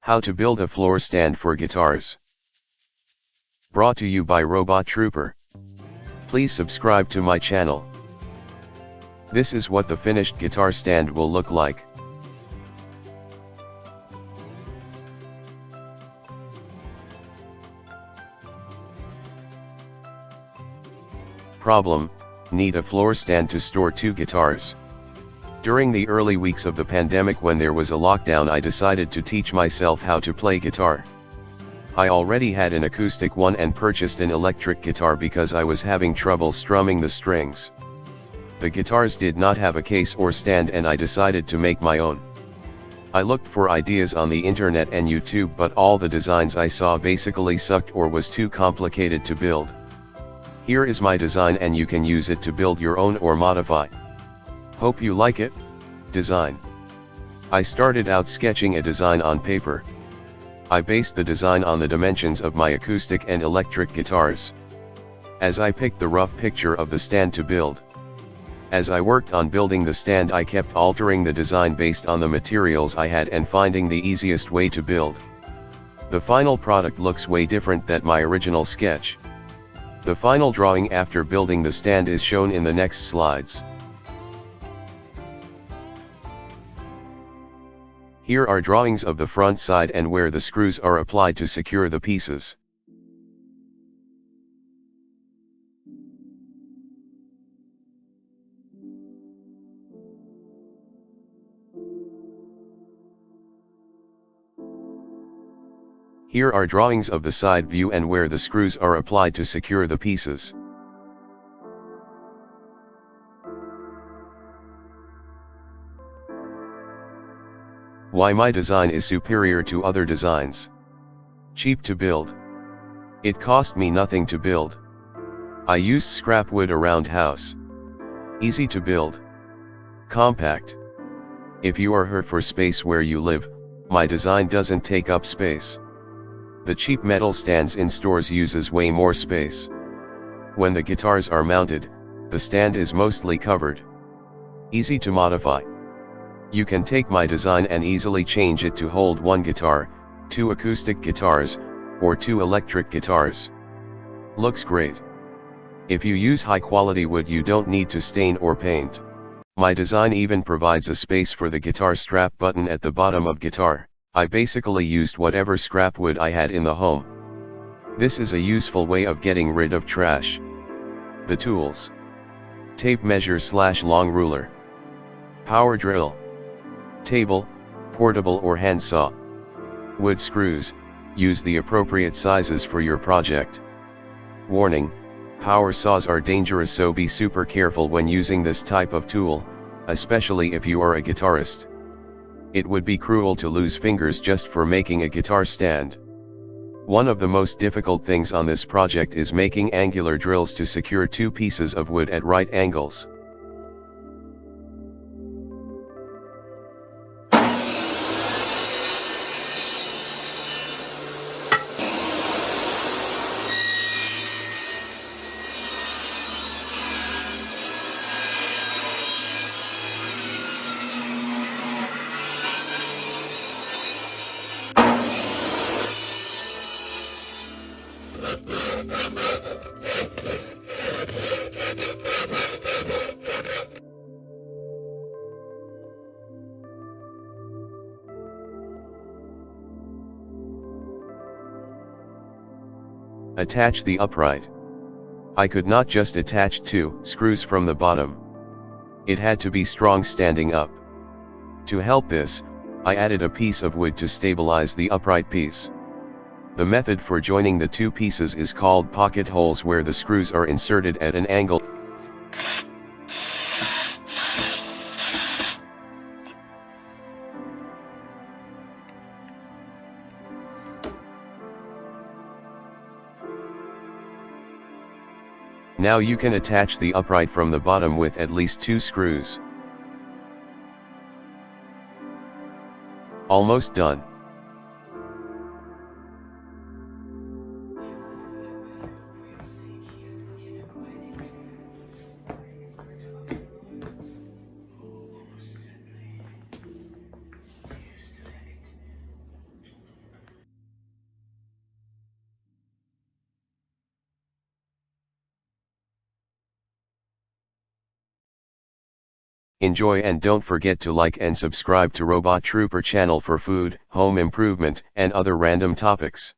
How to build a floor stand for guitars. Brought to you by Robottrooper. Please subscribe to my channel. This is what the finished guitar stand will look like. Problem: need a floor stand to store 2 guitars. During the early weeks of the pandemic, when there was a lockdown, I decided to teach myself how to play guitar. I already had an acoustic one and purchased an electric guitar because I was having trouble strumming the strings. The guitars did not have a case or stand, and I decided to make my own. I looked for ideas on the internet and YouTube, but all the designs I saw basically sucked or was too complicated to build. Here is my design, and you can use it to build your own or modify. Hope you like it. Design. I started out sketching a design on paper. I based the design on the dimensions of my acoustic and electric guitars. As I picked the rough picture of the stand to build. As I worked on building the stand, I kept altering the design based on the materials I had and finding the easiest way to build. The final product looks way different than my original sketch. The final drawing after building the stand is shown in the next slides. Here are drawings of the front side and where the screws are applied to secure the pieces. Here are drawings of the side view and where the screws are applied to secure the pieces. Why my design is superior to other designs. Cheap to build. It cost me nothing to build. I used scrap wood around house. Easy to build. Compact. If you are hurt for space where you live, my design doesn't take up space. The cheap metal stands in stores uses way more space. When the guitars are mounted, the stand is mostly covered. Easy to modify. You can take my design and easily change it to hold 1 guitar, 2 acoustic guitars, or 2 electric guitars. Looks great. If you use high quality wood, you don't need to stain or paint. My design even provides a space for the guitar strap button at the bottom of guitar. I basically used whatever scrap wood I had in the home. This is a useful way of getting rid of trash. The tools: tape measure / long ruler, power drill, table, portable or hand saw, wood screws. Use the appropriate sizes for your project. Warning: power saws are dangerous, so be super careful when using this type of tool, especially if you are a guitarist. It would be cruel to lose fingers just for making a guitar stand. One of the most difficult things on this project is making angular drills to secure 2 pieces of wood at right angles. Attach the upright. I could not just attach 2 screws from the bottom. It had to be strong standing up. To help this, I added a piece of wood to stabilize the upright piece. The method for joining the 2 pieces is called pocket holes, where the screws are inserted at an angle. Now you can attach the upright from the bottom with at least 2 screws. Almost done. Enjoy and don't forget to like and subscribe to Robottrooper channel for food, home improvement and other random topics.